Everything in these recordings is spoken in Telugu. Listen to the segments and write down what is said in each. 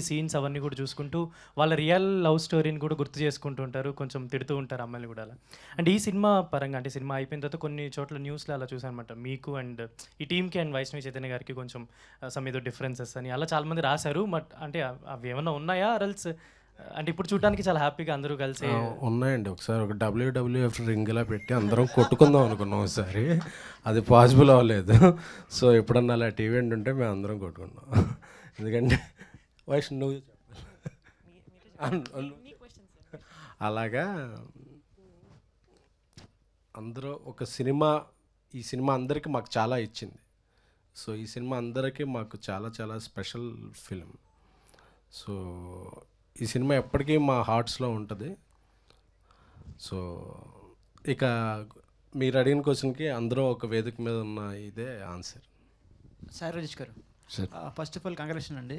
సీన్స్ అవన్నీ కూడా చూసుకుంటూ వాళ్ళ రియల్ లవ్ స్టోరీని కూడా గుర్తు చేసుకుంటూ ఉంటారు, కొంచెం తిడుతూ ఉంటారు అమ్మాయిలు కూడా అలా. అండ్ ఈ సినిమా పరంగా అంటే సినిమా అయిపోయిన తర్వాత కొన్ని చోట్ల న్యూస్లో అలా చూసాను అనమాట, మీకు అండ్ ఈ టీమ్కి అండ్ వైష్ణవి చైతన్య గారికి కొంచెం సమ్ ఏదో డిఫరెన్సెస్ అని అలా చాలామంది రాశారు. బట్ అంటే అవి ఏమన్నా ఉన్నాయా అరల్స్ అంటే ఇప్పుడు చూడడానికి చాలా హ్యాపీగా అందరూ కలిసి ఉన్నాయండి. ఒకసారి ఒక WWF రింగ్ ఇలా పెట్టి అందరం కొట్టుకుందాం అనుకున్నాం ఒకసారి, అది పాసిబుల్ అవ్వలేదు. సో ఎప్పుడన్నా అలా ఈవెంట్ ఉంటే మేము అందరం కొట్టుకున్నాం. ఎందుకంటే వైష్ణవ్ అలాగా అందరూ ఒక సినిమా, ఈ సినిమా అందరికీ మాకు చాలా ఇచ్చింది. సో ఈ సినిమా అందరికీ మాకు చాలా చాలా స్పెషల్ ఫిలిం. సో ఈ సినిమా ఎప్పటికీ మా హార్ట్స్లో ఉంటుంది. సో ఇక మీరు అడిగిన క్వశ్చన్కి అందరూ ఒక వేదిక మీద ఉన్న ఇదే ఆన్సర్. సాయి రాజేష్ గారు, ఫస్ట్ ఆఫ్ ఆల్ కంగ్రాచులేషన్ అండి.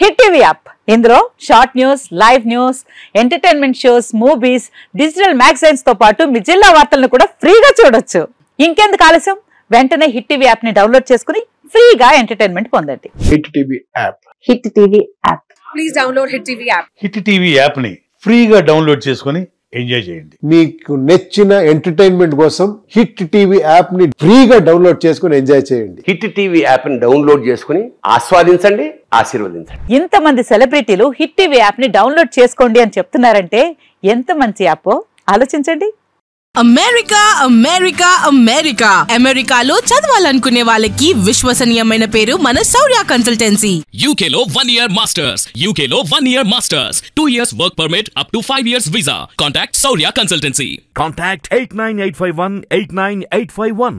హిట్ టీవీ యాప్, ఇందులో short news, live news, entertainment shows, movies, digital magazines తో పాటు మీ జిల్లా వార్తలను కూడా ఫ్రీగా చూడొచ్చు. ఇంకెందుకు ఆలస్యం, వెంటనే హిట్ టీవీ యాప్ ని డౌన్లోడ్ చేసుకుని ఫ్రీగా ఎంటర్టైన్మెంట్ పొందండి. Hit TV app, hit TV app, please download hit TV app. Hit TV app ని ఫ్రీగా డౌన్లోడ్ చేసుకుని ఎంజాయ్ చేయండి. మీకు నచ్చిన ఎంటర్టైన్మెంట్ కోసం హిట్ టీవీ యాప్ ని ఫ్రీగా డౌన్లోడ్ చేసుకుని ఎంజాయ్ చేయండి. హిట్ టీవీ యాప్ ని డౌన్లోడ్ చేసుకుని ఆస్వాదించండి, ఆశీర్వదించండి. ఇంతమంది సెలబ్రిటీలు హిట్ టీవీ యాప్ ని డౌన్లోడ్ చేసుకోండి అని చెప్తున్నారంటే ఎంత మంచి యాప్ ఆలోచించండి. అమెరికా అమెరికా అమెరికా అమెరికాలో చదవాలనుకునే వాళ్ళకి విశ్వసనీయమైన పేరు మన శౌర్య కన్సల్టెన్సీ. UK లో 1 year masters, UK లో 1 year masters, 2 years work permit up to 5 years visa. Contact Saurya Consultancy. Contact 89851 89851.